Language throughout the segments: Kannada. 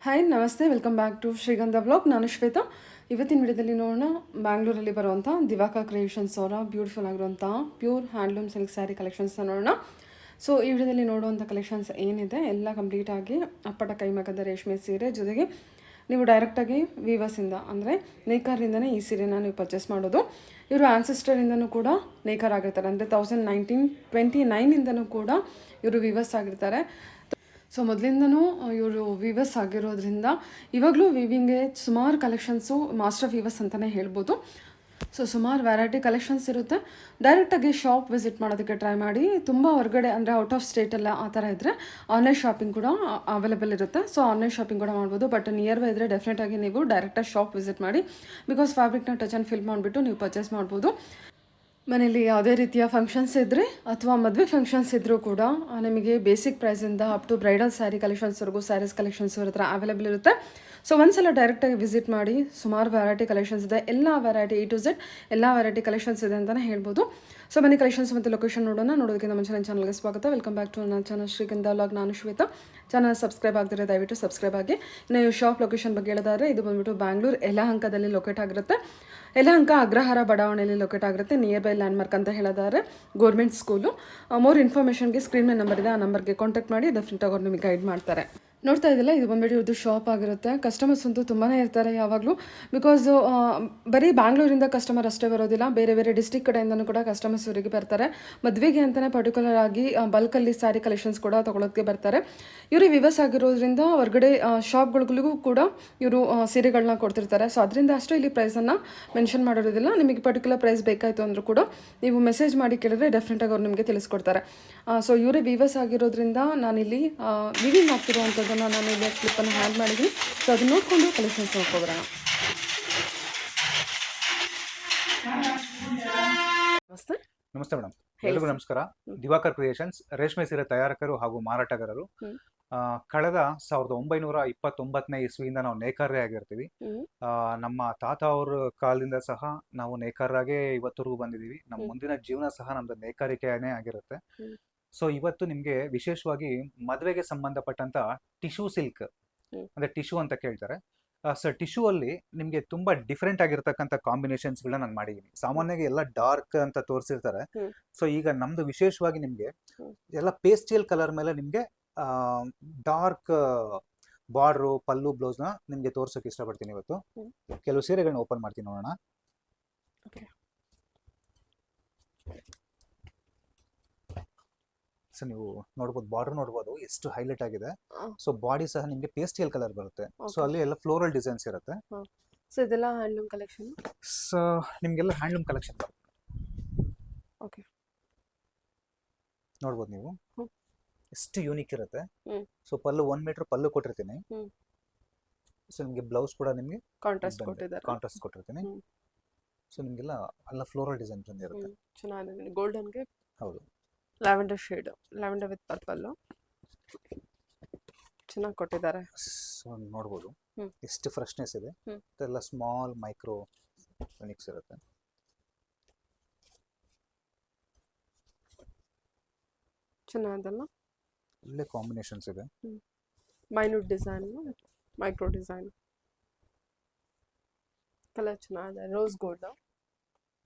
ಹಾಯ್ ನಮಸ್ತೆ, ವೆಲ್ಕಮ್ ಬ್ಯಾಕ್ ಟು ಶ್ರೀಗಂಧ ಬ್ಲಾಗ್. ನಾನು ಶ್ವೇತಾ. ಇವತ್ತಿನ ವಿಡಿಯೋದಲ್ಲಿ ನೋಡೋಣ ಬ್ಯಾಂಗ್ಳೂರಲ್ಲಿ ಬರುವಂಥ ದಿವಾಕರ್ ಕ್ರಿಯೇಷನ್ಸ್ ಅವರ ಬ್ಯೂಟಿಫುಲ್ ಆಗಿರುವಂಥ ಪ್ಯೂರ್ ಹ್ಯಾಂಡ್ಲೂಮ್ ಸಿಲ್ಕ್ ಸ್ಯಾರಿ ಕಲೆಕ್ಷನ್ಸ್ನ ನೋಡೋಣ. ಸೊ ಈ ವಿಡಿಯೋದಲ್ಲಿ ನೋಡುವಂಥ ಕಲೆಕ್ಷನ್ಸ್ ಏನಿದೆ ಎಲ್ಲ ಕಂಪ್ಲೀಟಾಗಿ ಅಪ್ಪಟ ಕೈಮಗ್ಗದ ರೇಷ್ಮೆ ಸೀರೆ, ಜೊತೆಗೆ ನೀವು ಡೈರೆಕ್ಟಾಗಿ ವೀವರ್ಸಿಂದ ಅಂದರೆ ನೇಕಾರಿಂದನೇ ಈ ಸೀರೆನ ನೀವು ಪರ್ಚೇಸ್ ಮಾಡೋದು. ಇವರು ಆನ್ಸೆಸ್ಟರಿಂದನೂ ಕೂಡ ನೇಕಾರ್ ಆಗಿರ್ತಾರೆ, ಅಂದರೆ 1929 ಕೂಡ ಇವರು ವೀವರ್ಸ್ ಆಗಿರ್ತಾರೆ. ಸೊ ಮೊದಲಿಂದನೂ ಇವರು ವೀವರ್ಸ್ ಆಗಿರೋದ್ರಿಂದ ಇವಾಗಲೂ ವೀವಿಂಗ್ಗೆ ಸುಮಾರು ಕಲೆಕ್ಷನ್ಸು ಮಾಸ್ಟರ್ ವೀವರ್ಸ್ ಅಂತಲೇ ಹೇಳ್ಬೋದು. ಸೊ ಸುಮಾರು ವೆರೈಟಿ ಕಲೆಕ್ಷನ್ಸ್ ಇರುತ್ತೆ. ಡೈರೆಕ್ಟಾಗಿ ಶಾಪ್ ವಿಸಿಟ್ ಮಾಡೋದಕ್ಕೆ ಟ್ರೈ ಮಾಡಿ. ತುಂಬ ಹೊರಗಡೆ ಅಂದರೆ ಔಟ್ ಆಫ್ ಸ್ಟೇಟೆಲ್ಲ ಆ ಥರ ಇದ್ದರೆ ಆನ್ಲೈನ್ ಶಾಪಿಂಗ್ ಕೂಡ ಅವೈಲೇಬಲ್ ಇರುತ್ತೆ. ಸೊ ಆನ್ಲೈನ್ ಶಾಪಿಂಗ್ ಕೂಡ ಮಾಡ್ಬೋದು. ಬಟ್ ನಿಯರ್ ಬೈ ಇದ್ದರೆ ಡೆಫಿನೆಟಾಗಿ ನೀವು ಡೈರೆಕ್ಟಾಗಿ ಶಾಪ್ ವಿಸಿಟ್ ಮಾಡಿ, ಬಿಕಾಸ್ ಫ್ಯಾಬ್ರಿಕ್ನ ಟಚ್ ಆ್ಯಂಡ್ ಫಿಲ್ ಮಾಡಿಬಿಟ್ಟು ನೀವು ಪರ್ಚೇಸ್ ಮಾಡ್ಬೋದು. ಮನೇಲಿ ಯಾವುದೇ ರೀತಿಯ ಫಂಕ್ಷನ್ಸ್ ಇದ್ದರೆ ಅಥವಾ ಮದುವೆ ಫಂಕ್ಷನ್ಸ್ ಇದ್ದರೂ ಕೂಡ ನಿಮಗೆ ಬೇಸಿಕ್ ಪ್ರೈಸಿಂದ ಅಪ್ ಟು ಬ್ರೈಡಲ್ ಸ್ಯಾರಿ ಕಲೆಕ್ಷನ್ಸ್ವರೆಗೂ ಸ್ಯಾರೀಸ್ ಕಲೆಕ್ಷನ್ಸ್ ಹತ್ರ ಅವೈಲೇಬಲ್ ಇರುತ್ತೆ. ಸೊ ಒಂದ್ಸಲ ಡೈರೆಕ್ಟಾಗಿ ವಿಸಿಟ್ ಮಾಡಿ. ಸುಮಾರು ವೆರೈಟಿ ಕಲೆಕ್ಷನ್ಸ್ ಇದೆ, ಎಲ್ಲ ವೆರೈಟಿ A to Z ಎಲ್ಲ ವೆರೈಟಿ ಕಲೆಕ್ಷನ್ಸ್ ಇದೆ ಅಂತಲೇ ಹೇಳ್ಬೋದು. ಸೊ ಬನ್ನಿ ಕಲೆಕ್ಷನ್ಸ್ ಮತ್ತು ಲೊಕೇಶನ್ ನೋಡೋಣ. ನೋಡೋದಕ್ಕಿಂತ ಮುಂಚೆ ನನ್ನ ಚಾನಲ್ಗೆ ಸ್ವಾಗತ. ವೆಲ್ಕಮ್ ಬ್ಯಾಕ್ ಟು ನನ್ನ ಚಾನಲ್ ಶ್ರೀಗಂಧ ವ್ಲಾಗ್. ನಾನು ಶ್ವೇತಾ. ಚಾನಲ್ ಸಬ್ಸ್ಕ್ರೈಬ್ ಆಗ್ತಿದ್ರೆ ದಯವಿಟ್ಟು ಸಬ್ಸ್ಕ್ರೈಬ್ ಆಗಿ. ನೀವು ಶಾಪ್ ಲೊಕೇಶನ್ ಬಗ್ಗೆ ಹೇಳಿದಾದ್ರೆ ಇದು ಬಂದುಬಿಟ್ಟು ಬ್ಯಾಂಗ್ಳೂರು ಯಲಹಂಕದಲ್ಲಿ ಲೊಕೇಟ್ ಆಗಿರುತ್ತೆ. ಯಲಹಂಕ ಅಗ್ರಹಾರ ಬಡಾವಣೆಯಲ್ಲಿ ಲೊಕೇಟ್ ಆಗಿರುತ್ತೆ. ನಿಯರ್ ಬೈ ಲ್ಯಾಂಡ್ಮಾರ್ಕ್ ಅಂತ ಹೇಳಿದ್ದಾರೆ ಗೌರ್ಮೆಂಟ್ ಸ್ಕೂಲು. ಮೋರ್ ಇನ್ಫಾರ್ಮೇಷನ್ಗೆ ಸ್ಕ್ರೀನ್ ಮೇಲೆ ನಂಬರ್ ಇದೆ, ಆ ನಂಬರ್ಗೆ ಕಾಂಟ್ಯಾಕ್ಟ್ ಮಾಡಿ. ಡೆಫಿನೆಟಾಗಿ ಅವ್ರು ನಿಮಗೆ ಗೈಡ್ ಮಾಡ್ತಾರೆ. ನೋಡ್ತಾ ಇದ್ದಿಲ್ಲ, ಇದು ಬಂದ್ಬಿಟ್ಟು ಇವ್ರದ್ದು ಶಾಪ್ ಆಗಿರುತ್ತೆ. ಕಸ್ಟಮರ್ಸ್ ಅಂತೂ ತುಂಬಾ ಇರ್ತಾರೆ ಯಾವಾಗಲೂ, ಬಿಕಾಸ್ ಬರೀ ಬ್ಯಾಂಗ್ಳೂರಿಂದ ಕಸ್ಟಮರ್ ಅಷ್ಟೇ ಬರೋದಿಲ್ಲ, ಬೇರೆ ಬೇರೆ ಡಿಸ್ಟಿಕ್ ಕಡೆಯಿಂದನೂ ಕೂಡ ಕಸ್ಟಮರ್ಸ್ ಇವರಿಗೆ ಬರ್ತಾರೆ. ಮದುವೆಗೆ ಅಂತಲೇ ಪರ್ಟಿಕ್ಯುಲರ್ ಆಗಿ ಬಲ್ಕಲ್ಲಿ ಸ್ಯಾರಿ ಕಲೆಕ್ಷನ್ಸ್ ಕೂಡ ತೊಗೊಳೋಕ್ಕೆ ಬರ್ತಾರೆ. ಇವರು ವಿವಸ್ ಆಗಿರೋದ್ರಿಂದ ಹೊರಗಡೆ ಶಾಪ್ಗಳಿಗೂ ಕೂಡ ಇವರು ಸೀರೆಗಳನ್ನ ಕೊಡ್ತಿರ್ತಾರೆ. ಸೊ ಅದರಿಂದ ಅಷ್ಟೇ ಇಲ್ಲಿ ಪ್ರೈಸನ್ನು ಮೆನ್ಷನ್ ಮಾಡಿರೋದಿಲ್ಲ. ನಿಮಗೆ ಪರ್ಟಿಕ್ಯುಲರ್ ಪ್ರೈಸ್ ಬೇಕಾಯಿತು ಅಂದರೂ ಕೂಡ ನೀವು ಮೆಸೇಜ್ ಮಾಡಿ ಕೇಳಿದ್ರೆ ಡೆಫಿನೆಟಾಗಿ ಅವ್ರು ನಿಮಗೆ ತಿಳಿಸ್ಕೊಡ್ತಾರೆ. ಸೊ ಇವರೇ ವಿವಸ್ ಆಗಿರೋದ್ರಿಂದ ನಾನಿಲ್ಲಿ ವಿವಿಂಗ್ ಆಗ್ತಿರುವಂಥದ್ದನ್ನು ನಾನು ಇಲ್ಲಿ ಕ್ಲಿಪ್ಪನ್ನು ಹ್ಯಾಂಡ್ ಮಾಡಿದ್ದೀನಿ. ಸೊ ಅದನ್ನ ನೋಡಿಕೊಂಡು ಕಲೆಕ್ಷನ್ಸ್ ನೋಡ್ಕೊಬರೋಣ. ನಮಸ್ತೆ. ನಮಸ್ತೆ ಮೇಡಮ್, ಎಲ್ರಿಗೂ ನಮಸ್ಕಾರ. ದಿವಾಕರ್ ಕ್ರಿಯೇಷನ್ಸ್ ರೇಷ್ಮೆ ಸೀರೆ ತಯಾರಕರು ಹಾಗೂ ಮಾರಾಟಗಾರರು. ಕಳೆದ 1929ನೇ ಇಸ್ವಿಯಿಂದ ನಾವು ನೇಕಾರರೇ ಆಗಿರ್ತೀವಿ. ನಮ್ಮ ತಾತ ಅವ್ರ ಕಾಲದಿಂದ ಸಹ ನಾವು ನೇಕಾರರಾಗೇ ಇವತ್ತರೆಗೂ ಬಂದಿದ್ದೀವಿ. ನಮ್ಮ ಮುಂದಿನ ಜೀವನ ಸಹ ನಮ್ದು ನೇಕಾರಿಕೆನೇ ಆಗಿರುತ್ತೆ. ಸೊ ಇವತ್ತು ನಿಮ್ಗೆ ವಿಶೇಷವಾಗಿ ಮದುವೆಗೆ ಸಂಬಂಧಪಟ್ಟಂತ ಟಿಶ್ಯೂ ಸಿಲ್ಕ್ ಅಂದ್ರೆ ಟಿಶ್ಯೂ ಅಂತ ಕೇಳ್ತಾರೆ. ಸರ್, ಟಿಶ್ಯೂ ಅಲ್ಲಿ ನಿಮ್ಗೆ ತುಂಬಾ ಡಿಫ್ರೆಂಟ್ ಆಗಿರ್ತಕ್ಕಂಥ ಕಾಂಬಿನೇಷನ್ಸ್ ಗಳನ್ನ ನಾನು ಮಾಡಿದೀನಿ. ಸಾಮಾನ್ಯವಾಗಿ ಎಲ್ಲ ಡಾರ್ಕ್ ಅಂತ ತೋರಿಸಿರ್ತಾರೆ. ಸೊ ಈಗ ನಮ್ದು ವಿಶೇಷವಾಗಿ ನಿಮ್ಗೆ ಎಲ್ಲ ಪೇಸ್ಟಲ್ ಕಲರ್ ಮೇಲೆ ನಿಮ್ಗೆ ಡಾರ್ಕ್ ಬಾರ್ಡ್ರು, ಪಲ್ಲು, ಬ್ಲೌಸ್ ನ ನಿಮ್ಗೆ ತೋರ್ಸೋಕೆ ಇಷ್ಟಪಡ್ತೀನಿ. ಇವತ್ತು ಕೆಲವು ಸೀರೆಗಳನ್ನ ಓಪನ್ ಮಾಡ್ತೀನಿ, ನೋಡೋಣ. ಸೊ ನೀವು ನೋಡ್ಬೋದು, ಬಾರ್ಡರ್ ನೋಡ್ಬೋದು ಎಷ್ಟು ಹೈಲೈಟ್ ಆಗಿದೆ. ಸೊ ಬಾಡಿ ಸಹ ನಿಮ್ಗೆ ಪೇಸ್ಟಲ್ ಕಲರ್ ಬರುತ್ತೆ. ಸೊ ಅಲ್ಲಿ ಎಲ್ಲ ಫ್ಲೋರಲ್ ಡಿಸೈನ್ಸ್ ಇರುತ್ತೆ. ಸೊ ಇದೆಲ್ಲ ಹ್ಯಾಂಡ್ಲೂಮ್ ಕಲೆಕ್ಷನ್. ಸೊ ನಿಮ್ಗೆಲ್ಲ ಹ್ಯಾಂಡ್ಲೂಮ್ ಕಲೆಕ್ಷನ್ ಬರುತ್ತೆ. ಓಕೆ, ನೋಡ್ಬೋದು ನೀವು ಎಷ್ಟು ಯೂನಿಕ್ ಇರುತ್ತೆ. ಸೊ ಪಲ್ಲು 1 ಮೀಟರ್ ಪಲ್ಲು ಕೊಟ್ಟಿರ್ತೀನಿ. ಸೊ ನಿಮ್ಗೆ ಬ್ಲೌಸ್ ಕೂಡ ನಿಮ್ಗೆ ಕಾಂಟ್ರಾಸ್ಟ್ ಕೊಟ್ಟಿರ್ತೀನಿ. ಸೊ ನಿಮ್ಗೆಲ್ಲ ಎಲ್ಲ ಫ್ಲೋರಲ್ ಡಿಸೈನ್ ಬಂದಿರುತ್ತೆ. ಚೆನ್ನಾಗಿದೆ. ಗೋಲ್ಡನ್ಗೆ ಹೌದು, lavender shade, lavender with purple ಚೆನ್ನಾಗಿ ಕೊಟ್ಟಿದ್ದಾರೆ. ಸೊ ನೋಡ್ಬೋದು ಎಷ್ಟು ಫ್ರೆಶ್ನೆಸ್ ಇದೆ. ಎಲ್ಲ ಸ್ಮಾಲ್ ಮೈಕ್ರೋ ಯೂನಿಕ್ಸ್ ಇರುತ್ತೆ. ಚೆನ್ನಾಗಲ್ಲ, ಒಳ್ಳೆ ಕಾಂಬಿನೇಷನ್ಸ್ ಇದೆ. Minute design, micro design, colour ಚೆನ್ನಾಗಿದೆ. Rose gold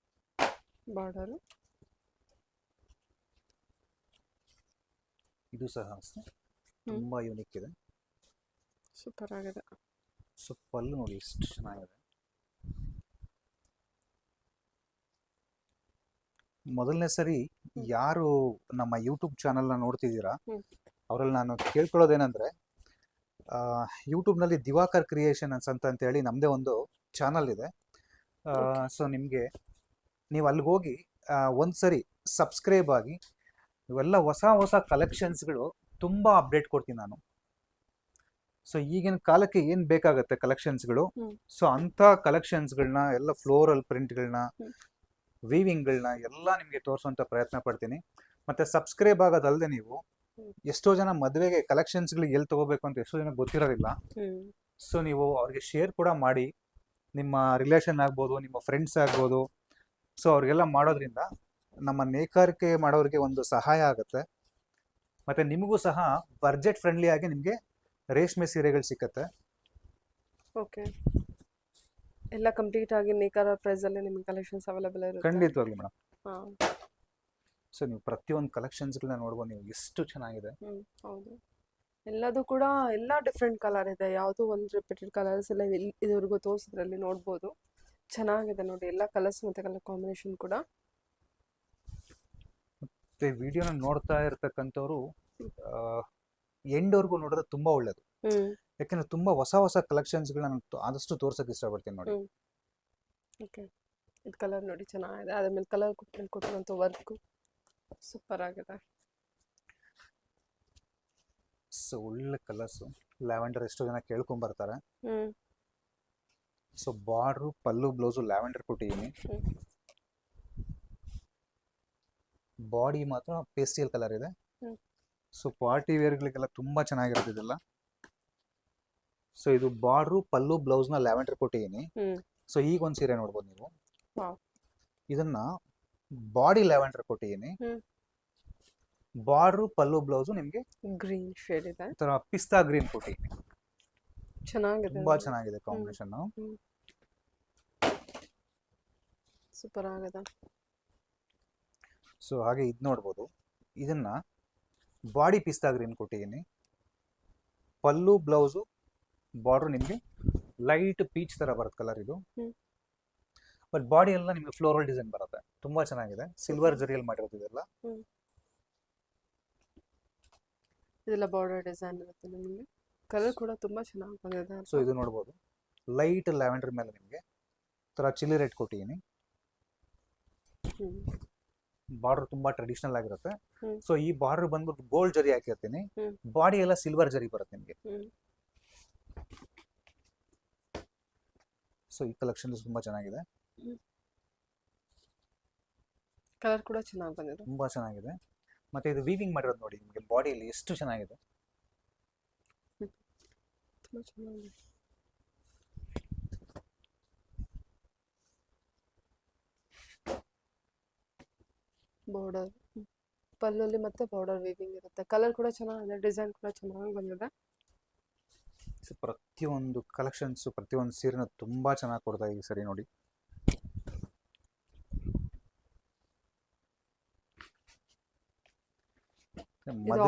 border. ಇದು ಸಹ ತುಂಬಾ ಯೂನಿಕ್ ಇದೆ, ಸೂಪರ್ ಆಗಿದೆ. ಸೊ ಪಲ್ಲು ನೋಡಿ ಎಷ್ಟು ಚೆನ್ನಾಗಿದೆ. ಮೊದಲನೇ ಸರಿ ಯಾರು ನಮ್ಮ ಯೂಟ್ಯೂಬ್ ಚಾನಲ್ನ ನೋಡ್ತಿದ್ದೀರಾ ಅವರಲ್ಲಿ ನಾನು ಕೇಳ್ಕೊಳ್ಳೋದೇನೆಂದ್ರೆ, ಯೂಟ್ಯೂಬ್ನಲ್ಲಿ ದಿವಾಕರ್ ಕ್ರಿಯೇಷನ್ಸ್ ಅಂತ ಹೇಳಿ ನಮ್ಮದೇ ಒಂದು ಚಾನಲ್ ಇದೆ. ಸೊ ನಿಮಗೆ ನೀವು ಅಲ್ಲಿಗೆ ಹೋಗಿ ಒಂದ್ಸರಿ ಸಬ್ಸ್ಕ್ರೈಬ್ ಆಗಿ, ಇವೆಲ್ಲ ಹೊಸ ಹೊಸ ಕಲೆಕ್ಷನ್ಸ್ಗಳು ತುಂಬ ಅಪ್ಡೇಟ್ ಕೊಡ್ತೀನಿ ನಾನು. ಸೊ ಈಗಿನ ಕಾಲಕ್ಕೆ ಏನು ಬೇಕಾಗುತ್ತೆ ಕಲೆಕ್ಷನ್ಸ್ಗಳು, ಸೊ ಅಂಥ ಕಲೆಕ್ಷನ್ಸ್ಗಳನ್ನ ಎಲ್ಲ ಫ್ಲೋರಲ್ ಪ್ರಿಂಟ್ಗಳನ್ನ, ವೀವಿಂಗ್ಗಳನ್ನ ಎಲ್ಲ ನಿಮಗೆ ತೋರಿಸುವಂಥ ಪ್ರಯತ್ನ ಪಡ್ತೀನಿ. ಮತ್ತು ಸಬ್ಸ್ಕ್ರೈಬ್ ಆಗೋದಲ್ಲದೆ ನೀವು ಎಷ್ಟೋ ಜನ ಮದುವೆಗೆ ಕಲೆಕ್ಷನ್ಸ್ಗಳಿಗೆ ಎಲ್ಲಿ ತೊಗೋಬೇಕು ಅಂತ ಎಷ್ಟೋ ಜನ ಗೊತ್ತಿರೋದಿಲ್ಲ. ಸೊ ನೀವು ಅವ್ರಿಗೆ ಶೇರ್ ಕೂಡ ಮಾಡಿ, ನಿಮ್ಮ ರಿಲೇಷನ್ ಆಗ್ಬೋದು, ನಿಮ್ಮ ಫ್ರೆಂಡ್ಸ್ ಆಗ್ಬೋದು. ಸೊ ಅವ್ರಿಗೆಲ್ಲ ಮಾಡೋದ್ರಿಂದ ನಮ್ಮ ನೇಕಾರಿಕೆ ಮಾಡೋರಿಗೆ ಒಂದು ಸಹಾಯ ಆಗುತ್ತೆ. ಮತ್ತು ನಿಮಗೂ ಸಹ ಬಜೆಟ್ ಫ್ರೆಂಡ್ಲಿ ಆಗಿ ನಿಮಗೆ ರೇಷ್ಮೆ ಸೀರೆಗಳು ಸಿಕ್ಕತ್ತೆ. ಓಕೆ. ಎಲ್ಲ ಕಂಪ್ಲೀಟ್ ಆಗಿ ನೇಕಾರ ಪ್ರೈಸಲ್ಲೇ ನಿಮಗೆ ಕಲೆಕ್ಷನ್ಸ್ ಅವೈಲೇಬಲ್ ಇರುತ್ತೆ. ಖಂಡಿತವಾಗ್ಲಿ ಮೇಡಮ್. ಹಾಂ. ಸೊ ನೀವು ಪ್ರತಿಯೊಂದು ಕಲೆಕ್ಷನ್ಸ್ಗಳನ್ನ ನೋಡ್ಬೋದು, ನೀವು ಎಷ್ಟು ಚೆನ್ನಾಗಿದೆ. ಹೌದು. ಎಲ್ಲದು ಕೂಡ ಎಲ್ಲ ಡಿಫ್ರೆಂಟ್ ಕಲರ್ ಇದೆ, ಯಾವುದೂ ಒಂದು ರಿಪೀಟೆಡ್ ಕಲರ್ಸ್ ಎಲ್ಲ ಇದುವರೆಗೂ ತೋರಿಸಿದ್ರಲ್ಲಿ ನೋಡ್ಬೋದು. ಚೆನ್ನಾಗಿದೆ ನೋಡಿ, ಎಲ್ಲ ಕಲರ್ಸ್ ಮತ್ತು ಕಲರ್ ಕಾಂಬಿನೇಷನ್ ಕೂಡ. ಮತ್ತೆ ವಿಡಿಯೋನ ನೋಡ್ತಾ ಇರ್ತಕ್ಕಂಥವ್ರು ಎಂಡ್ವರೆಗೂ ನೋಡಿದ್ರೆ ತುಂಬಾ ಒಳ್ಳೇದು. ಯಾಕಂದ್ರೆ ತುಂಬಾ ಹೊಸ ಹೊಸ ಕಲೆಕ್ಷನ್ಸ್ಗಳನ್ನ ಆದಷ್ಟು ತೋರ್ಸಕ್ಕೆ ಇಷ್ಟಪಡ್ತೀನಿ ನೋಡಿ. ಓಕೆ, ಇದು ಕಲರ್ ನೋಡಿ ಚೆನ್ನಾಗಿದೆ, ಅದ್ರ ಮೇಲೆ ಕಲರ್ ಕೊಟ್ಟಿರುವಂಥ ವರ್ಕು ಸೂಪರ್ ಆಗಿದೆ. ಸೊ ಒಳ್ಳೆ ಕಲರ್ಸ್. ಲ್ಯಾವೆಂಡರ್ ಎಷ್ಟೋ ಜನ ಕೇಳ್ಕೊಂಡ್ ಬರ್ತಾರೆ. ಸೊ ಬಾರ್ಡ್ರು, ಪಲ್ಲು, ಬ್ಲೌಸು ಲ್ಯಾವೆಂಡರ್ ಕೊಟ್ಟಿದ್ದೀನಿ. ಬಾಡಿ ಮಾತ್ರ ಪೇಸ್ಟಲ್ ಕಲರ್ ಇದೆ. ಸೊ ಪಾರ್ಟಿ ವೇರ್ಗಳಿಗೆಲ್ಲ ತುಂಬಾ ಚೆನ್ನಾಗಿರುತ್ತೆ ಇದೆಲ್ಲ. ಸೊ ಇದು ಬಾರ್ಡ್ರು, ಪಲ್ಲು, ಬ್ಲೌಸ್ ನ ಲ್ಯಾವೆಂಡರ್ ಕೊಟ್ಟಿದ್ದೀನಿ. ಸೊ ಈಗ ಒಂದ್ ಸೀರೆ ನೋಡ್ಬೋದು ನೀವು. ಇದನ್ನ ಬಾಡಿ ಲ್ಯಾವೆಂಡರ್ ಕೊಟ್ಟಿದ್ದೀನಿ. ಬಾರ್ಡ್ರು, ಪಲ್ಲು, ಬ್ಲೌಸು ನಿಮ್ಗೆ ಗ್ರೀನ್ ಶೇಡ್ ಇದೆ, ತರ ಪಿಸ್ತಾ ಗ್ರೀನ್ ಕೊಟ್ಟಿದ್ದೀನಿ. ಚೆನ್ನಾಗಿದೆ, ತುಂಬಾ ಚೆನ್ನಾಗಿದೆ ಕಾಂಬಿನೇಷನ್. ಸೂಪರ್ ಆಗಿದೆ. ಸೊ ಹಾಗೆ ಇದು ನೋಡ್ಬೋದು, ಇದನ್ನ ಬಾಡಿ ಪಿಸ್ತಾ ಗ್ರೀನ್ ಕೊಟ್ಟಿದ್ದೀನಿ. ಪಲ್ಲು, ಬ್ಲೌಸು, ಬಾರ್ಡರ್ ನಿಮಗೆ ಲೈಟ್ ಪೀಚ್ ತರ ಬರುತ್ತೆ ಕಲರ್ ಇದು. ಬಟ್ ಬಾಡಿ ಎಲ್ಲ ನಿಮಗೆ ಫ್ಲೋರಲ್ ಡಿಸೈನ್ ಬರುತ್ತೆ, ತುಂಬಾ ಚೆನ್ನಾಗಿದೆ. ಸಿಲ್ವರ್ ಜರಿಯಲ್ಲಿ ಮಾಡಿರೋದು ಇದೆಲ್ಲ. ಇದೆಲ್ಲ ಬಾರ್ಡರ್ ಡಿಸೈನ್ ಇರುತ್ತೆ ನಿಮಗೆ. ಕಲರ್ ಕೂಡ ತುಂಬಾ ಚೆನ್ನಾಗಿ ಬಂದಿದೆ. ಸೊ ಇದು ನೋಡ್ಬೋದು, ಲೈಟ್ ಲ್ಯಾವೆಂಡರ್ ಮೇಲೆ ನಿಮಗೆ ತರ ಚಿಲ್ಲಿ ರೆಡ್ ಕೊಟ್ಟಿದ್ದೀನಿ. ಬಾರ್ಡರ್ ತುಂಬಾ ಟ್ರೆಡಿಷನಲ್ ಆಗಿರುತ್ತೆ. ಸೊ ಈ ಬಾರ್ಡರ್ ಬಂದ್ಬಿಟ್ಟು ಗೋಲ್ಡ್ ಜರಿ ಹಾಕಿರ್ತೀನಿ, ಬಾಡಿ ಎಲ್ಲ ಸಿಲ್ವರ್ ಜರಿ ಬರುತ್ತೆ ನಿಮಗೆ. ಸೊ ಈ ಕಲೆಕ್ಷನ್ ತುಂಬಾ ಚೆನ್ನಾಗಿದೆ, ಕಲರ್ ಕೂಡ ಚೆನ್ನಾಗಿ ಬಂದಿದೆ, ತುಂಬಾ ಚೆನ್ನಾಗಿದೆ. ಮತ್ತೆ ಇದು ವೀವಿಂಗ್ ಮಾಡಿರೋದು ನೋಡಿ, ನಿಮಗೆ ಬಾಡಿಯಲ್ಲಿ ಎಷ್ಟು ಚೆನ್ನಾಗಿದೆ. ತುಂಬಾ ಚೆನ್ನಾಗಿದೆ. ಬಾರ್ಡರ್ ಪಲ್ಲಲ್ಲಿ ಮತ್ತೆ ಬಾರ್ಡರ್ ವೀವಿಂಗ್ ಇರುತ್ತೆ, ಕಲರ್ ಕೂಡ ಚೆನ್ನಾಗಿದೆ, ಡಿಸೈನ್ ಕೂಡ ಚೆನ್ನಾಗಿ ಬಂದಿದೆ. ಪ್ರತಿಯೊಂದು ಕಲೆಕ್ಷನ್ಸ್, ಪ್ರತಿಯೊಂದು ಸೀರೆನ ತುಂಬಾ ಚೆನ್ನಾಗಿ ಕೊಡ್ತಾ ಈ ಸರಿ ನೋಡಿ.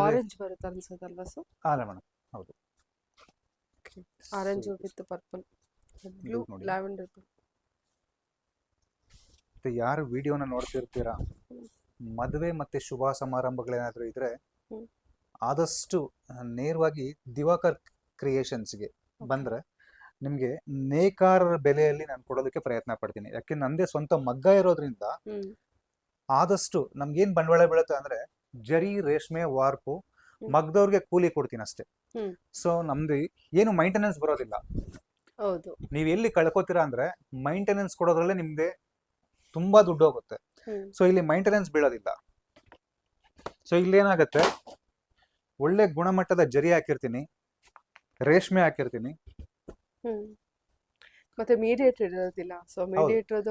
ಆರೆಂಜ್ ಬರುತ್ತೆ ಅನ್ಸುತ್ತಲ್ವಾ ಸರ್? ಅಲ್ಲ ಮೇಡಮ್, ಹೌದು. Orange with purple, blue, lavender. ಮತ್ತೆ ಯಾರು ವಿಡಿಯೋನ ನೋಡ್ತಿರ್ತೀರಾ, ಮದುವೆ ಮತ್ತೆ ಶುಭ ಸಮಾರಂಭಗಳೇನಾದ್ರೂ ಇದ್ರೆ ಆದಷ್ಟು ನೇರವಾಗಿ ದಿವಾಕರ್ ಕ್ರಿಯೇಷನ್ಸ್ಗೆ ಬಂದ್ರೆ ನಿಮ್ಗೆ ನೇಕಾರರ ಬೆಲೆಯಲ್ಲಿ ನಾನು ಕೊಡೋದಕ್ಕೆ ಪ್ರಯತ್ನ ಪಡ್ತೀನಿ. ಯಾಕೆ ನಂದೇ ಸ್ವಂತ ಮಗ್ಗ ಇರೋದ್ರಿಂದ ಆದಷ್ಟು ನಮ್ಗೇನ್ ಬಂಡವಾಳ ಬೀಳುತ್ತೆ ಅಂದ್ರೆ ಜರಿ, ರೇಷ್ಮೆ, ವಾರ್ಪು, ಮಗ್ದವ್ರಿಗೆ ಕೂಲಿ ಕೊಡ್ತೀನಿ ಅಷ್ಟೇ. ಸೊ ನಮ್ದು ಏನು ಮೈಂಟೆನೆನ್ಸ್ ಬರೋದಿಲ್ಲ. ಹೌದು, ನೀವ್ ಎಲ್ಲಿ ಕಳ್ಕೊತೀರಾ ಅಂದ್ರೆ ಮೈಂಟೆನೆನ್ಸ್ ಕೊಡೋದ್ರಲ್ಲೇ ನಿಮ್ಗೆ ತುಂಬಾ ದುಡ್ಡು ಹೋಗುತ್ತೆ. ಸೊ ಇಲ್ಲಿ ಮೈಂಟೆನೆನ್ಸ್ ಬೀಳೋದಿಲ್ಲ. ಸೊ ಇಲ್ಲಿ ಏನಾಗುತ್ತೆ, ಒಳ್ಳೆ ಗುಣಮಟ್ಟದ ಜರಿ ಹಾಕಿರ್ತೀನಿ, ರೇಷ್ಮೆ ಹಾಕಿರ್ತೀನಿ. ಮತ್ತೆ ಮೀಡಿಯೇಟರ್ ಇರೋದಿಲ್ಲ. ಸೊ ಮೀಡಿಯೇಟರ್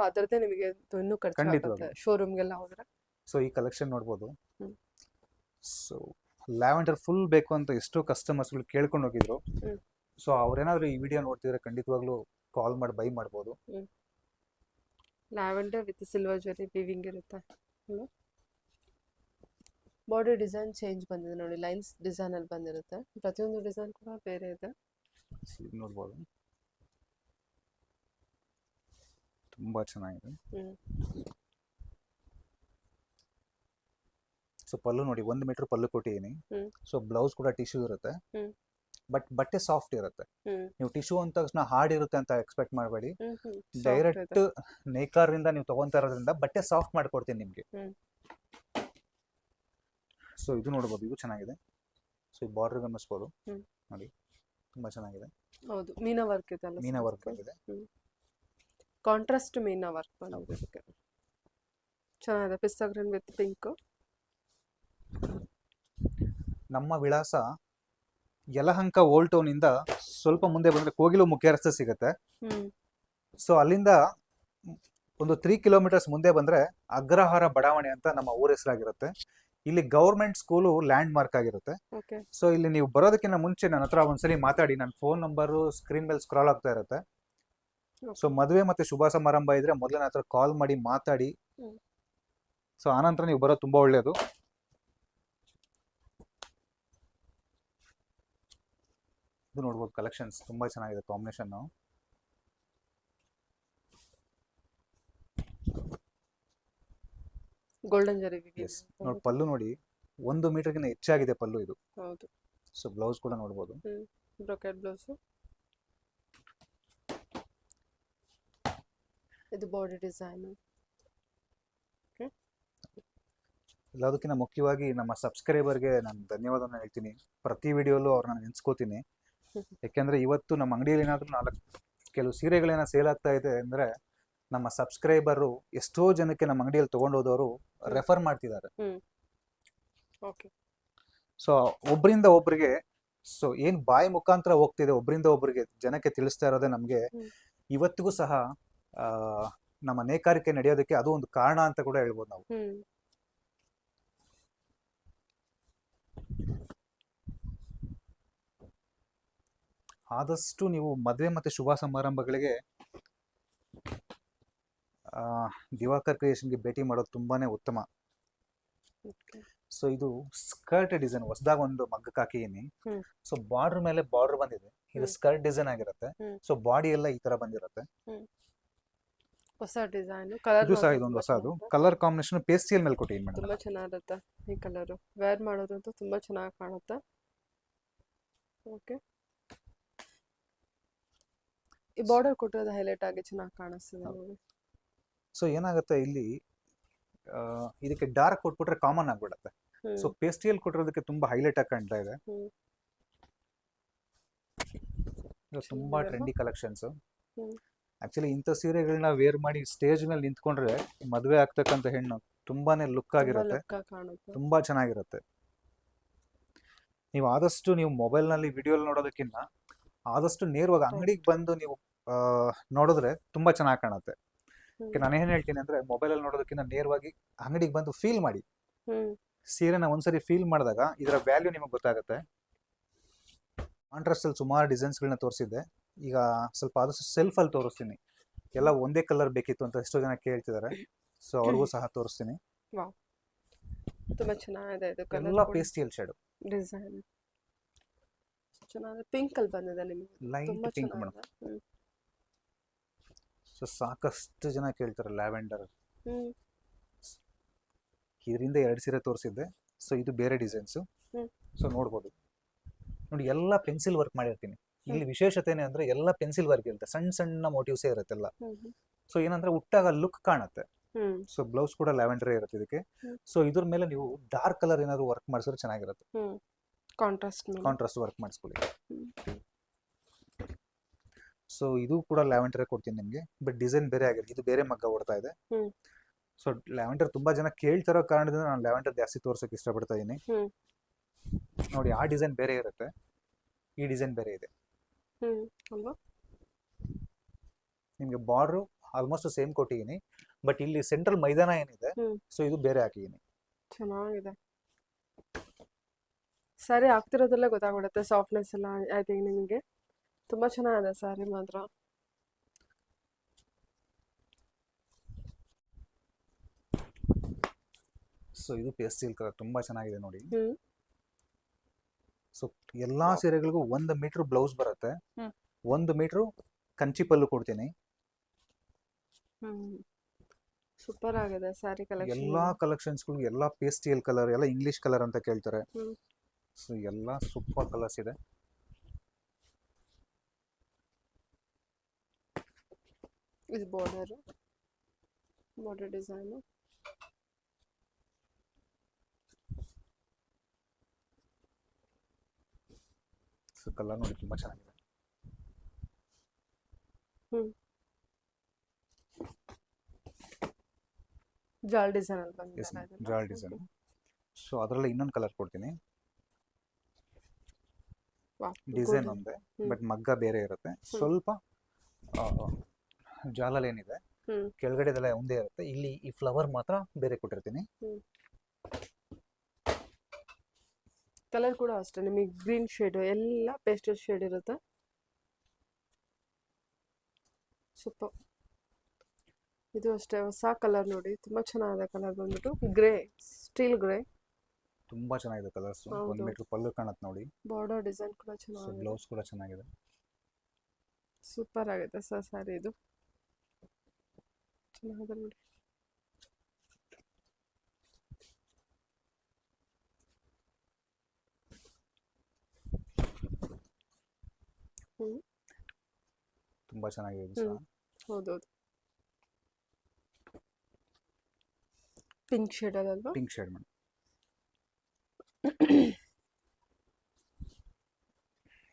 ಅದರದ್ದೇ ನಿಮಗೆ ಇನ್ನೂ ಖರ್ಚಾಗುತ್ತೆ ಶೋರೂಮ್ಗೆಲ್ಲ ಹೋದ್ರೆ. ಸೊ ಈ ಕಲೆಕ್ಷನ್ ನೋಡ್ಬೋದು. ಸೊ ಲ್ಯಾವೆಂಡರ್ ಫುಲ್ ಬೇಕು ಅಂತ ಎಷ್ಟೋ ಕಸ್ಟಮರ್ಸ್ಗಳು ಕೇಳ್ಕೊಂಡು ಹೋಗಿದ್ರು. ಸೊ ಅವ್ರೇನಾದ್ರು ಈ ವಿಡಿಯೋ ನೋಡ್ತಿದ್ರೆ ಖಂಡಿತವಾಗ್ಲೂ ಕಾಲ್ ಮಾಡಿ ಬೈ ಮಾಡ್ಬೋದು. ಲ್ಯಾವೆಂಡರ್ ವಿತ್ ಸಿಲ್ವರ್ ಜರಿ ವೀವಿಂಗ್ ಇರುತ್ತೆ. ಬಾಡಿ ಡಿಸೈನ್ ಚೇಂಜ್ ಬಂದಿದೆ ನೋಡಿ, ಲೈನ್ಸ್ ಡಿಸೈನ್ ಅಲ್ಲಿ ಬಂದಿರುತ್ತೆ. ಪ್ರತಿಯೊಂದು ಡಿಸೈನ್ ಕೂಡ ಬೇರೆ ಇದೆ. ನೋಡ್ಬೋದು, ತುಂಬಾ ಚೆನ್ನಾಗಿದೆ. ಸೊ ಪಲ್ಲು ನೋಡಿ, 1 ಮೀಟರ್ ಪಲ್ಲು ಕೊಟ್ಟಿದ್ದೀನಿ. ಸೊ ಬ್ಲೌಸ್ ಕೂಡ ಟಿಶ್ಯೂ ಇರುತ್ತೆ, ಬಟ್ ಬಟ್ಟೆ ಸಾಫ್ಟ್ ಇರುತ್ತೆ. ನೀವು ಟಿಶ್ಯೂ ಅಂದ ತಕ್ಷಣ ಹಾರ್ಡ್ ಇರುತ್ತೆ ಅಂತ ಎಕ್ಸ್ಪೆಕ್ಟ್ ಮಾಡಬೇಡಿ. ಡೈರೆಕ್ಟ್ ನೇಕಾರರಿಂದ ನೀವು ತಗೊಂತಾ ಇರೋದ್ರಿಂದ ಬಟ್ಟೆ ಸಾಫ್ಟ್ ಮಾಡ್ಕೊಡ್ತೀನಿ ನಿಮ್ಗೆ. ಸೊ ಇದು ನೋಡ್ಬೋದು, ಇದು ಚೆನ್ನಾಗಿದೆ. ಸೊ ಈ ಬಾರ್ಡರ್ ಗಮನಿಸ್ಬೋದು ನೋಡಿ, ತುಂಬಾ ಚೆನ್ನಾಗಿದೆ. ಹೌದು, ಮೀನಾ ವರ್ಕ್ ಇದೆ, ಮೀನಾ ವರ್ಕ್ ಇದೆ, ಕಾಂಟ್ರಾಸ್ಟ್ ಮೀನಾ ವರ್ಕ್ ಬಂದಿದೆ. ಚೆನ್ನಾಗಿದೆ, ಪಿಸ್ತಾ ಗ್ರೀನ್ ವಿತ್ ಪಿಂಕ್. ನಮ್ಮ ವಿಳಾಸ ಯಲಹಂಕ ಓಲ್ಡ್ ಟೌನ್ ಇಂದ ಸ್ವಲ್ಪ ಮುಂದೆ ಬಂದ್ರೆ ಕೋಗಿಲು ಮುಖ್ಯ ರಸ್ತೆ ಸಿಗುತ್ತೆ. ಸೊ ಅಲ್ಲಿಂದ ಒಂದು 3 ಕಿಲೋಮೀಟರ್ಸ್ ಮುಂದೆ ಬಂದ್ರೆ ಅಗ್ರಹಾರ ಬಡಾವಣೆ ಅಂತ ನಮ್ಮ ಊರ ಹೆಸರಾಗಿರುತ್ತೆ. ಇಲ್ಲಿ ಗೌರ್ಮೆಂಟ್ ಸ್ಕೂಲು ಲ್ಯಾಂಡ್ ಮಾರ್ಕ್ ಆಗಿರುತ್ತೆ. ಓಕೆ. ಸೊ ಇಲ್ಲಿ ನೀವು ಬರೋದಕ್ಕಿಂತ ಮುಂಚೆ ನನ್ನ ಹತ್ರ ಒಂದ್ಸಲಿ ಮಾತಾಡಿ, ನನ್ನ ಫೋನ್ ನಂಬರು ಸ್ಕ್ರೀನ್ ಮೇಲೆ ಸ್ಕ್ರಾಲ್ ಆಗ್ತಾ ಇರುತ್ತೆ. ಸೊ ಮದುವೆ ಮತ್ತೆ ಶುಭ ಸಮಾರಂಭ ಇದ್ರೆ ಮೊದಲು ನನ್ನ ಹತ್ರ ಕಾಲ್ ಮಾಡಿ ಮಾತಾಡಿ. ಸೊ ಆನಂತರ ನೀವು ಬರೋದು ತುಂಬಾ ಒಳ್ಳೆಯದು. ಇದು ನೋಡ್ಬೋದು, ಕಲೆಕ್ಷನ್ಸ್ ತುಂಬಾ ಚೆನ್ನಾಗಿದೆ, ಕಾಂಬಿನೇಷನ್. ಗೋಲ್ಡನ್ ಜರಿ ನೋಡಿ ಪಲ್ಲು ನೋಡಿ, 1 ಮೀಟರ್ಗಿಂತ ಹೆಚ್ಚಾಗಿದೆ ಪಲ್ಲು ಇದು. ಹೌದು. ಸೊ ಬ್ಲೌಸ್ ಕೂಡ ನೋಡ್ಬೋದು. Brocade blouse. ಇದು ಬಾಡಿ ಡಿಸೈನ್. ಎಲ್ಲದಕ್ಕಿಂತ ಮುಖ್ಯವಾಗಿ ನಮ್ಮ ಸಬ್ಸ್ಕ್ರೈಬರ್ಗೆ ನಾನು ಧನ್ಯವಾದನ ಹೇಳ್ತೀನಿ. ಪ್ರತಿ ವಿಡಿಯೋಲ್ಲೂ ಅವ್ರನ್ನ ನೆನೆಸ್ಕೋತೀನಿ. ಯಾಕೆಂದ್ರೆ ಇವತ್ತು ನಮ್ಮ ಅಂಗಡಿಯಲ್ಲಿ ಏನಾದರೂ ಕೆಲವು ಸೀರೆಗಳೇನ ಸೇಲ್ ಆಗ್ತಾ ಇದೆ ಅಂದ್ರೆ ನಮ್ಮ ಸಬ್ಸ್ಕ್ರೈಬರು ಎಷ್ಟೋ ಜನಕ್ಕೆ ನಮ್ಮ ಅಂಗಡಿಯಲ್ಲಿ ತಗೊಂಡೋದವರು ರೆಫರ್ ಮಾಡ್ತಿದ್ದಾರೆ. ಸೊ ಒಬ್ಬರಿಂದ ಒಬ್ಬರಿಗೆ, ಸೊ ಏನ್ ಬಾಯಿ ಮುಖಾಂತರ ಹೋಗ್ತಿದೆ ಒಬ್ಬರಿಂದ ಒಬ್ಬರಿಗೆ ಜನಕ್ಕೆ ತಿಳಿಸ್ತಾ ಇರೋದೇ ನಮಗೆ ಇವತ್ತಿಗೂ ಸಹ ನಮ್ಮ ನೇಕಾರಿಕೆ ನಡೆಯೋದಕ್ಕೆ ಅದು ಒಂದು ಕಾರಣ ಅಂತ ಕೂಡ ಹೇಳ್ಬೋದು ನಾವು. ಆದಷ್ಟು ನೀವು ಮದುವೆ ಮತ್ತೆ ಶುಭ ಸಮಾರಂಭಗಳಿಗೆ ದಿವಾಕರ್ ಕ್ರಿಯೇಷನ್ಗೆ ಭೇಟಿ ಮಾಡೋದು ತುಂಬಾನೇ ಉತ್ತಮ. ಸೊ ಇದು ಸ್ಕರ್ಟ್ ಡಿಸೈನ್ ಹೊಸದಾಗ ಒಂದು ಮಗ್ಗಕ್ಕೆ ಹಾಕಿದೀನಿ. ಸೊ ಬಾರ್ಡರ್ ಮೇಲೆ ಬಾರ್ಡರ್ ಬಂದಿದೆ. ಇದು ಸ್ಕರ್ಟ್ ಡಿಸೈನ್ ಆಗಿರುತ್ತೆ. ಸೊ ಬಾಡಿ ಎಲ್ಲ ಈ ತರ ಬಂದಿರುತ್ತೆ. ಹೊಸ ಡಿಸೈನ್. ಕಲರ್ ಇದು ಸಹ ಇದೊಂದು ಹೊಸದು ಕಲರ್ ಕಾಂಬಿನೇಷನ್ ಪೇಸ್ಟಲ್ ಮೇಲೆ ಕೊಟ್ಟಿದ್ದೀನಿ ಮೇಡಮ್. ತುಂಬಾ ಚೆನ್ನಾಗಿರುತ್ತೆ ಈ ಕಲರ್. ವೇರ್ ಮಾಡೋದಂತೂ ತುಂಬಾ ಚೆನ್ನಾಗಿ ಕಾಣುತ್ತೆ. ಓಕೆ. ಈ ಬಾರ್ಡರ್ ಕೊಟ್ಟಿರೋದು ಹೈಲೈಟ್ ಆಗಿ ಚೆನ್ನಾಗಿ ಕಾಣಿಸ್ತದೆ ನೋಡಿ. ಸೊ ಏನಾಗುತ್ತೆ ಇಲ್ಲಿ ಇದಕ್ಕೆ ಡಾರ್ಕ್ ಕೊಟ್ಬಿಟ್ರೆ ಕಾಮನ್ ಆಗ್ಬಿಡುತ್ತೆ. ಸೊ ಪೇಸ್ಟಲ್ ಕೊಟ್ಟಿರೋದಕ್ಕೆ ತುಂಬಾ ಹೈಲೈಟ್ ಆಗಿ ಕಾಣ್ತಾ ಇದೆ. ತುಂಬಾ ಟ್ರೆಂಡಿ ಕಲೆಕ್ಷನ್ಸ್. ಆಕ್ಚುಲಿ ಇಂಥ ಸೀರೆಗಳನ್ನ ವೇರ್ ಮಾಡಿ ಸ್ಟೇಜ್ ಮೇಲೆ ನಿಂತ್ಕೊಂಡ್ರೆ ಮದುವೆ ಆಗ್ತಕ್ಕಂಥ ಹೆಣ್ಣು ತುಂಬಾನೇ ಲುಕ್ ಆಗಿರುತ್ತೆ, ತುಂಬಾ ಚೆನ್ನಾಗಿರುತ್ತೆ. ನೀವು ಆದಷ್ಟು ನೀವು ಮೊಬೈಲ್ ನಲ್ಲಿ ವಿಡಿಯೋ ನೋಡೋದಕ್ಕಿಂತ ಆದಷ್ಟು ನೇರವಾಗಿ ಅಂಗಡಿಗೆ ಬಂದು ನೀವು ನೋಡಿದ್ರೆ ತುಂಬಾ ಚೆನ್ನಾಗಿ ಕಾಣುತ್ತೆ. ನಾನು ಏನ್ ಹೇಳ್ತೀನಿ ಅಂದ್ರೆ ಮೊಬೈಲ್ ಅಲ್ಲಿ ನೋಡೋದಕ್ಕಿಂತ ನೇರವಾಗಿ ಅಂಗಡಿಗೆ ಬಂದು ಫೀಲ್ ಮಾಡಿ. ಸೀರೆನ ಒಂದ್ಸರಿ ಫೀಲ್ ಮಾಡಿದಾಗ ಇದರ ವ್ಯಾಲ್ಯೂ ನಿಮಗೆ ಗೊತ್ತಾಗುತ್ತೆ. ಕಾಂಟ್ರಾಸ್ಟ್ ಅಲ್ಲಿ ಸುಮಾರು ಡಿಸೈನ್ಸ್ ಗಳನ್ನ ತೋರಿಸಿದ್ದೆ. ಈಗ ಸ್ವಲ್ಪ ಆದಷ್ಟು ಸೆಲ್ಫ್ ಅಲ್ಲಿ ತೋರಿಸ್ತೀನಿ. ಎಲ್ಲ ಒಂದೇ ಕಲರ್ ಬೇಕಿತ್ತು ಅಂತ ಎಷ್ಟೋ ಜನ ಕೇಳ್ತಿದ್ದಾರೆ. ಸೊ ಅವ್ರಿಗೂ ಸಹ ತೋರಿಸ್ತೀನಿ. ತುಂಬಾ ಚೆನ್ನಾಗಿದೆ ಇದು ಕಲರ್. ಎಲ್ಲ ಪೇಸ್ಟಲ್ ಶೇಡ್ ಡಿಸೈನ್ ಚೆನ್ನಾಗಿದೆ. ಪಿಂಕ್ ಅಲ್ಲಿ ಬಂದಿದೆ ನಿಮಗೆ, ಲೈಟ್ ಪಿಂಕ್ ಮೇಡಮ್. ಸೊ ಸಾಕಷ್ಟು ಜನ ಕೇಳ್ತಾರೆ ಲ್ಯಾವೆಂಡರ್. ಇದರಿಂದ 2 ಸೀರೆ ತೋರಿಸಿದ್ದೆ. ಸೊ ಇದು ಬೇರೆ ಡಿಸೈನ್ಸ್. ಸೊ ನೋಡ್ಬೋದು ನೋಡಿ, ಎಲ್ಲ ಪೆನ್ಸಿಲ್ ವರ್ಕ್ ಮಾಡಿರ್ತೀನಿ. ಇಲ್ಲಿ ವಿಶೇಷತೆ ಅಂದ್ರೆ ಎಲ್ಲ ಪೆನ್ಸಿಲ್ ವರ್ಕ್ ಇರುತ್ತೆ, ಸಣ್ಣ ಸಣ್ಣ ಮೋಟಿವ್ಸೇ ಇರುತ್ತೆಲ್ಲ. ಸೊ ಏನಂದ್ರೆ ಉಟ್ಟಾಗ ಲುಕ್ ಕಾಣುತ್ತೆ. ಸೊ ಬ್ಲೌಸ್ ಕೂಡ ಲ್ಯಾವೆಂಡರ್ ಇರುತ್ತೆ ಇದಕ್ಕೆ. ಸೊ ಇದ್ರ ಮೇಲೆ ನೀವು ಡಾರ್ಕ್ ಕಲರ್ ಏನಾದ್ರು ವರ್ಕ್ ಮಾಡಿಸಿದ್ರೆ ಚೆನ್ನಾಗಿರುತ್ತೆ. ಕಾಂಟ್ರಾಸ್ಟ್ ವರ್ಕ್ ಮಾಡಿಸ್ಕೊಳ್ಳಿ. ಸೊ ಇದು ಕೂಡ ಲ್ಯಾವೆಂಡರ್ ಕೊಡ್ತೀನಿ ನಿಮಗೆ, ಬಟ್ ಡಿಸೈನ್ ಬೇರೆ ಆಗಿದೆ. ಇದು ಬೇರೆ ಮಗ್ಗ ಓಡ್ತಾ ಇದೆ. ಸೊ ಲ್ಯಾವೆಂಡರ್ ತುಂಬಾ ಜನ ಕೇಳ್ತಿರೋ ಕಾರಣದಿಂದ ನಾನು ಲ್ಯಾವೆಂಡರ್ ಜಾಸ್ತಿ ತೋರ್ಸಕ್ಕೆ ಇಷ್ಟಪಡ್ತಾ ಇದೀನಿ. ನೋಡಿ, ಆ ಡಿಸೈನ್ ಬೇರೆ ಇರುತ್ತೆ, ಈ ಡಿಸೈನ್ ಬೇರೆ ಇದೆ. ನಿಮ್ಗೆ ಬಾರ್ಡರ್ ಆಲ್ಮೋಸ್ಟ್ ಸೇಮ್ ಕೊಟ್ಟಿದ್ದೀನಿ, ಬಟ್ ಇಲ್ಲಿ ಸೆಂಟ್ರಲ್ ಮೈದಾನ ಏನಿದೆ, ಸೊ ಇದು ಬೇರೆ ಹಾಕಿದ್ದೀನಿ. ಚೆನ್ನಾಗಿದೆ. ಸರಿ ಆಗ್ತಿರೋದೆಲ್ಲ ಗೊತ್ತಾಗ್ಬಿಡುತ್ತೆ, ಸಾಫ್ಟ್ನೆಸ್ ಎಲ್ಲ ಐ ಥಿಂಕ್ ನಿಮಗೆ. ತುಂಬಾ ಚೆನ್ನಾಗಿದೆ ಸಾರಿ ಮಾತ್ರ. ಸೊ ಇದು ಪೇಸ್ಟಲ್ ಕಲರ್ ತುಂಬಾ ಚೆನ್ನಾಗಿದೆ ನೋಡಿ. ಸೊ ಎಲ್ಲಾ ಸೀರೆಗಳಿಗೂ 1 ಮೀಟರ್ ಬ್ಲೌಸ್ ಬರುತ್ತೆ, 1 ಮೀಟರ್ ಕಂಚಿ ಪಲ್ಲು ಕೊಡ್ತೀನಿ. ಸೂಪರ್ ಆಗಿದೆ ಸಾರಿ ಕಲೆಕ್ಷನ್. ಎಲ್ಲಾ ಕಲೆಕ್ಷನ್ಸ್ ಗಳು ಎಲ್ಲ ಪೇಸ್ಟಲ್ ಕಲರ್, ಎಲ್ಲ ಇಂಗ್ಲಿಷ್ ಕಲರ್ ಅಂತ ಕೇಳ್ತಾರೆ. ಸೊ ಎಲ್ಲ ಸೂಪರ್ ಕಲರ್ಸ್ ಇದೆ. ಇದು ಬಾರ್ಡರ್ ಡಿಸೈನ್. ಸೊ ಕಲರ್ ನೋಡಿ ತುಂಬಾ ಚೆನ್ನಾಗಿದೆ. ಜಾಲ್ ಡಿಸೈನ್ ಅಲ್ಲಿ ಬಂದಿದೆ. ಜಾಲ್ ಡಿಸೈನ್. ಸೊ ಅದರಲ್ಲಿ ಇನ್ನೊಂದು ಕಲರ್ ಕೊಡ್ತೀನಿ. ಡಿಸೈನ್ ಒಂದೇ, ಬಟ್ ಮಗ್ಗ ಬೇರೆ ಇರುತ್ತೆ. ಸ್ವಲ್ಪ ಜಾಲಲ್ಲಿ ಏನಿದೆ ಕೆಳಗಡೆದೆಲ್ಲ ಒಂದೇ ಇರುತ್ತೆ. ಇಲ್ಲಿ ಈ ಫ್ಲವರ್ ಮಾತ್ರ ಬೇರೆ ಕೊಟ್ಟಿರ್ತೀನಿ. ಕಲರ್ ಕೂಡ ಅಷ್ಟೇ ನಿಮಗೆ ಗ್ರೀನ್ ಶೇಡ್ ಎಲ್ಲ ಪೇಸ್ಟಲ್ ಶೇಡ್ ಇರುತ್ತೆ. ಸೂಪರ್. ಇದು ಅಷ್ಟೇ ಹೊಸ ಕಲರ್ ನೋಡಿ, ತುಂಬಾ ಚೆನ್ನಾಗಿದೆ ಕಲರ್ ಬಂದ್ಬಿಟ್ಟು ಗ್ರೇ, ಸ್ಟೀಲ್ ಗ್ರೇ. ತುಂಬಾ ಚೆನ್ನಾಗಿದೆ ಕಲರ್ಸ್. ಹೌದು. 1 ಮೀಟರ್ ಪಲ್ಲು ಕಾಣುತ್ತೆ ನೋಡಿ. ಬಾರ್ಡರ್ ಡಿಸೈನ್ ಕೂಡ ಸೊ ಚೆನ್ನಾಗಿದೆ, ಬ್ಲೌಸ್ ಕೂಡ ಚೆನ್ನಾಗಿದೆ. ಸೂಪರ್ ಆಗಿದೆ ಸರ್ ಸ್ಯಾರಿ ಇದು. ಚೆನ್ನಾಗಿದೆ ನೋಡಿ. ತುಂಬಾ ಚೆನ್ನಾಗಿದೆ ಇದು ಹ್ಮ್. ಸಹ. ಹೌದೌದು. ಪಿಂಕ್ ಶೇಡ್ ಅಲ್ವಾ? Pink shade madam.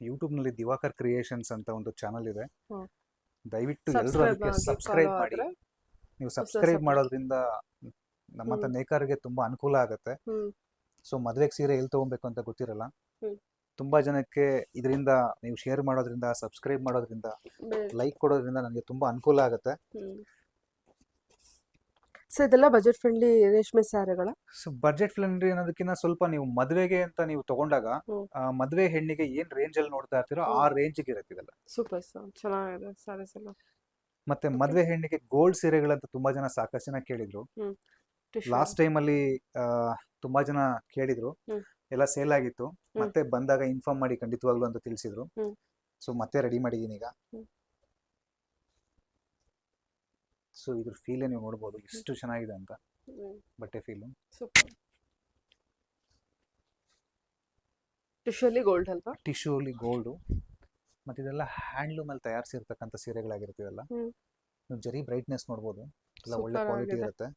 ಯೂಟ್ಯೂಬ್ನಲ್ಲಿ ದಿವಾಕರ್ ಕ್ರಿಯೇಷನ್ಸ್ ಅಂತ ಒಂದು ಚಾನಲ್ ಇದೆ. ಹ್ಮ್. ದಯವಿಟ್ಟು ಎಲ್ಲರೂ Subscribe ಅದಕ್ಕೆ ಆಗಿ ಸಬ್ಸ್ಕ್ರೈಬ್ follow ಮಾಡಿ. ಆದ್ರೆ ನೀವು ಹೊಸ ಸಬ್ಸ್ಕ್ರೈಬ್ ಹೊಸ ಮಾಡೋದ್ರಿಂದ ನಮ್ಮಂತ ಹ್ಮ್. ನೇಕಾರರಿಗೆ ತುಂಬಾ ಅನುಕೂಲ ಆಗುತ್ತೆ. ಹ್ಮ್. ಸೊ ಮದ್ವೆಗೆ ಸೀರೆ ಎಲ್ಲಿ ತಗೊಬೇಕು ಅಂತ ಗೊತ್ತಿರಲ್ಲ. ಹ್ಮ್. ತುಂಬಾ ಜನಕ್ಕೆ ಇದರಿಂದ ನೀವು ಶೇರ್ ಮಾಡೋದ್ರಿಂದ, ಸಬ್ಸ್ಕ್ರೈಬ್ ಮಾಡೋದ್ರಿಂದ, ಬೆ- ಲೈಕ್ ಕೊಡೋದ್ರಿಂದ ನನಗೆ ತುಂಬಾ ಅನುಕೂಲ ಆಗುತ್ತೆ. ಹ್ಮ್. ಸೊ ಇದೆಲ್ಲ ಬಜೆಟ್ ಫ್ರೆಂಡ್ಲಿ ರೇಷ್ಮೆ ಸ್ಯಾರಿಗಳ. ಸೊ ಬಜೆಟ್ ಫ್ರೆಂಡ್ಲಿ ಅನ್ನೋದಕ್ಕಿಂತ ಸ್ವಲ್ಪ ನೀವು ಮದುವೆಗೆ ಅಂತ ನೀವು ತಗೊಂಡಾಗ ಹ್ಮ್. ಮದುವೆ ಹೆಣ್ಣಿಗೆ ಏನ್ ರೇಂಜ್ ಅಲ್ಲಿ ನೋಡ್ತಾ ಇರ್ತೀರೋ ಆ ಹ್ಮ್. ರೇಂಜ್ಗೆ ಇರತ್ತಿದಲ್ಲ. ಸೂಪರ್ ಸರ್, ಚೆನ್ನಾಗಿದೆ ಸ್ಯಾರೀಸ್ ಎಲ್ಲ. ಮತ್ತೆ Okay. ಮದುವೆ ಹೆಣ್ಣಿಗೆ ಗೋಲ್ಡ್ ಸೀರೆಗಳಂತ ತುಂಬಾ ಜನ ಸಾಕಷ್ಟು ಜನ ಕೇಳಿದ್ರು. ಹ್ಮ್. ಟಿಶ್ಯೂ. ಲಾಸ್ಟ್ ಟೈಮ್ ಅಲ್ಲಿ ತುಂಬಾ ಜನ ಕೇಳಿದ್ರು. ಹ್ಮ್. ಎಲ್ಲ ಸೇಲ್ ಆಗಿತ್ತು. ಹ್ಮ್. ಮತ್ತೆ ಬಂದಾಗ ಇನ್ಫಾರ್ಮ್ ಮಾಡಿ ಖಂಡಿತವಾಗ್ಲು ಅಂತ ತಿಳಿಸಿದ್ರು. ಹ್ಮ್. ಸೊ ಮತ್ತೆ ರೆಡಿ ಮಾಡಿದೀನಿ ಈಗ. ಹ್ಮ್. ಸೊ ಇದ್ರ ಫೀಲ್ ನೀವು ನೋಡ್ಬೋದು ಎಷ್ಟು ಚೆನ್ನಾಗಿದೆ ಅಂತ, ಹ್ಮ್. ಬಟ್ಟೆ ಫೀಲು. ಸೂಪರ್. ಟಿಶ್ಯೂಲಿ ಗೋಲ್ಡ್ ಅಲ್ವಾ? ಟಿಶ್ಯೂ ಅಲ್ಲಿ ಗೋಲ್ಡು. ಮತ್ತೆ ಇದೆಲ್ಲ ಹ್ಯಾಂಡ್ಲೂಮ್ ಅಲ್ಲಿ ತಯಾರಿಸಿರ್ತಕ್ಕಂಥ ಸೀರೆಗಳಾಗಿರ್ತೀವಲ್ಲ. ಹ್ಮ್. ನೀವು ಜರಿ ಬ್ರೈಟ್ನೆಸ್ ನೋಡ್ಬೋದು, ಎಲ್ಲ ಒಳ್ಳೆ ಸೂಪರ್ ಕ್ವಾಲಿಟಿ ಆಗಿದೆ. ಇರುತ್ತೆ.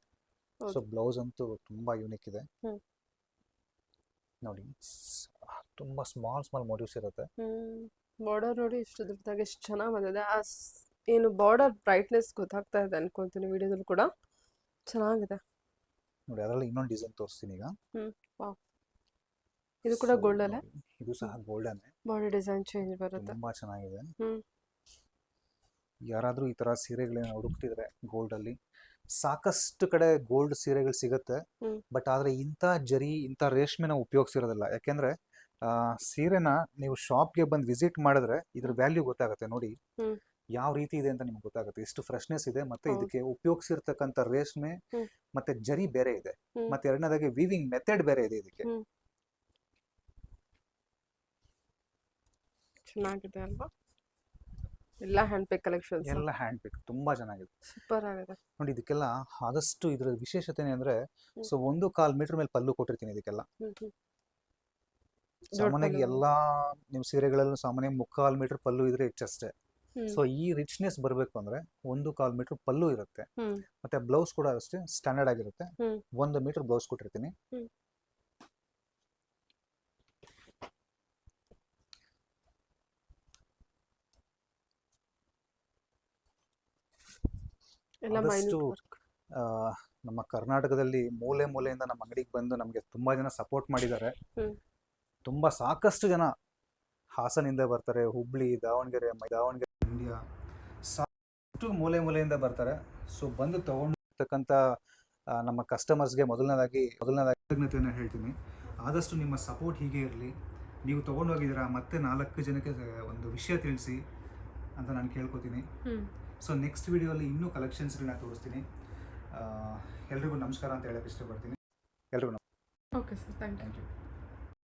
ಹೌದು. ಸೊ ಬ್ಲೌಸ್ ಅಂತೂ ತುಂಬಾ ಯೂನಿಕ್ ಇದೆ ಹ್ಮ್. ನೋಡಿ. ತುಂಬಾ ಸ್ಮಾಲ್ ಸ್ಮಾಲ್ ಮೋಟಿವ್ಸ್ ಇರುತ್ತೆ. ಬಾರ್ಡರ್ ನೋಡಿ ಇಷ್ಟು ದೊಡ್ಡದಾಗಿ ಎಷ್ಟು ಚೆನ್ನಾಗಿ ಬಂದಿದೆ. ಏನು ಬಾರ್ಡರ್ ಬ್ರೈಟ್ನೆಸ್ ಗೊತ್ತಾಗ್ತಾ ಇದೆ ಅನ್ಕೊಂತೀನಿ ವಿಡಿಯೋದಲ್ಲಿ ಕೂಡ. ಚೆನ್ನಾಗಿದೆ. ನೋಡಿ ಅದರಲ್ಲಿ ಇನ್ನೊಂದು ಡಿಸೈನ್ ತೋರಿಸ್ತೀನಿ ಈಗ. ವಾವ್. ಇದು ಕೂಡ So, ಗೋಲ್ಡ್ ಅಲ್ಲೇ? ನೋಡಿ, ಇದು ಸಹ ಗೋಲ್ಡನ್. ಬಾರ್ಡರ್ ಡಿಸೈನ್ ಚೇಂಜ್ ಬರುತ್ತೆ. ತುಂಬಾ ಚೆನ್ನಾಗಿದೆ. ಹ್ಮ್. ಯಾರಾದ್ರೂ ಈ ತರ ಸೀರೆಗಳನ್ನ ಹುಡುಕ್ತಿದ್ರೆ ಗೋಲ್ಡ್ ಅಲ್ಲಿ ಸಾಕಷ್ಟು ಕಡೆ ಗೋಲ್ಡ್ ಸೀರೆಗಳು ಸಿಗುತ್ತೆ. ಹ್ಮ್. ಬಟ್ ಆದ್ರೆ ಇಂಥ ಜರಿ, ಇಂಥ ರೇಷ್ಮೆನ ಉಪಯೋಗಿಸಿರೋದಿಲ್ಲ. ಯಾಕೆಂದ್ರೆ ಸೀರೆನ ನೀವು ಶಾಪ್ಗೆ ಬಂದು ವಿಸಿಟ್ ಮಾಡಿದ್ರೆ ಇದ್ರ ವ್ಯಾಲ್ಯೂ ಗೊತ್ತಾಗುತ್ತೆ. ನೋಡಿ ಹ್ಮ್. ಯಾವ ರೀತಿ ಇದೆ ಅಂತ ನಿಮ್ಗೆ ಗೊತ್ತಾಗುತ್ತೆ, ಎಷ್ಟು ಫ್ರೆಶ್ನೆಸ್ ಇದೆ. ಮತ್ತೆ ಹೌದು. ಇದಕ್ಕೆ ಉಪಯೋಗಿಸಿರ್ತಕ್ಕಂಥ ರೇಷ್ಮೆ ಹ್ಮ್. ಮತ್ತೆ ಜರಿ ಬೇರೆ ಇದೆ. ಹ್ಮ್. ಮತ್ತೆ ಎರಡನೇದಾಗಿ ವೀವಿಂಗ್ ಮೆಥಡ್ ಬೇರೆ ಇದೆ ಇದಕ್ಕೆ. ಹ್ಮ್. ಚೆನ್ನಾಗಿದೆ ಅಲ್ವಾ? ಎಲ್ಲ ಹ್ಯಾಂಡ್ ಪೇಕ್ ಕಲೆಕ್ಷನ್ಸ್. ಎಲ್ಲ ಹ್ಯಾಂಡ್ ಪಿಕ್ ತುಂಬಾ ಚೆನ್ನಾಗಿದೆ. ಸೂಪರ್ ಆಗಿದೆ. ನೋಡಿ ಇದಕ್ಕೆಲ್ಲ ಆದಷ್ಟು ಇದ್ರ ವಿಶೇಷತೆ ಅಂದ್ರೆ, ಹ್ಮ್. ಸೊ 1.25 ಮೀಟರ್ ಮೇಲೆ ಪಲ್ಲು ಕೊಟ್ಟಿರ್ತೀನಿ ಇದಕ್ಕೆಲ್ಲ. ಹ್ಮ್. ಹ್ಮ್. ಸಾಮಾನ್ಯವಾಗಿ ಪಲ್ಲು. ಎಲ್ಲಾ ನಿಮ್ ಸೀರೆಗಳಲ್ಲೂ ಸಾಮಾನ್ಯ 3/4 ಮೀಟರ್ ಪಲ್ಲು ಇದ್ರೆ ಹೆಚ್ಚಷ್ಟೇ. ಹ್ಮ್. ಸೊ ಈ ರಿಚ್ನೆಸ್ ಬರಬೇಕು ಅಂದ್ರೆ 1.25 ಮೀಟರ್ ಪಲ್ಲು ಇರುತ್ತೆ. ಹ್ಮ್. ಮತ್ತೆ ಬ್ಲೌಸ್ ಕೂಡ ಅಷ್ಟೇ ಸ್ಟ್ಯಾಂಡರ್ಡ್ ಆಗಿರುತ್ತೆ. ಹ್ಮ್. 1 ಮೀಟರ್ ಬ್ಲೌಸ್ ಕೊಟ್ಟಿರ್ತೀನಿ. ಹ್ಮ್. ಎಲ್ಲ ಆದಷ್ಟು ಮೈನ್ಯೂಟ್ ವರ್ಕ್. ಆ, ನಮ್ಮ ಕರ್ನಾಟಕದಲ್ಲಿ ಮೂಲೆ ಮೂಲೆಯಿಂದ ನಮ್ಮ ಅಂಗಡಿಗೆ ಬಂದು ನಮಗೆ ತುಂಬಾ ಜನ ಸಪೋರ್ಟ್ ಮಾಡಿದ್ದಾರೆ. ಹ್ಮ್. ತುಂಬಾ ಸಾಕಷ್ಟು ಜನ ಹಾಸನಿಂದ ಬರ್ತಾರೆ, ಹುಬ್ಳಿ, ದಾವಣಗೆರೆ, ಮಂಡ್ಯ, ಸಾಕಷ್ಟು ಮೂಲೆ ಮೂಲೆಯಿಂದ ಬರ್ತಾರೆ. ಸೊ ಬಂದು ತಗೊಂಡಿರ್ತಕ್ಕಂಥ ನಮ್ಮ ಕಸ್ಟಮರ್ಸ್ಗೆ ಮೊದಲನೇದಾಗಿ ಕೃತಜ್ಞತೆಯನ್ನು ಹೇಳ್ತೀನಿ. ಆದಷ್ಟು ನಿಮ್ಮ ಸಪೋರ್ಟ್ ಹೀಗೆ ಇರಲಿ. ನೀವು ತೊಗೊಂಡೋಗಿದ್ದೀರಾ, ಮತ್ತೆ 4 ಜನಕ್ಕೆ ಒಂದು ವಿಷಯ ತಿಳಿಸಿ ಅಂತ ನಾನು ಕೇಳ್ಕೊತೀನಿ. ಹ್ಮ್. ಸೊ ನೆಕ್ಸ್ಟ್ ವಿಡಿಯೋಲಿ ಇನ್ನೂ ಕಲೆಕ್ಷನ್ಸ್ಗಳನ್ನ ತೋರಿಸ್ತೀನಿ. ಎಲ್ರಿಗೂ ನಮಸ್ಕಾರ ಅಂತ ಹೇಳಕ್ಕೆ ಇಷ್ಟಪಡ್ತೀನಿ. ಎಲ್ರಿಗೂ okay sir, thank you. Thank you.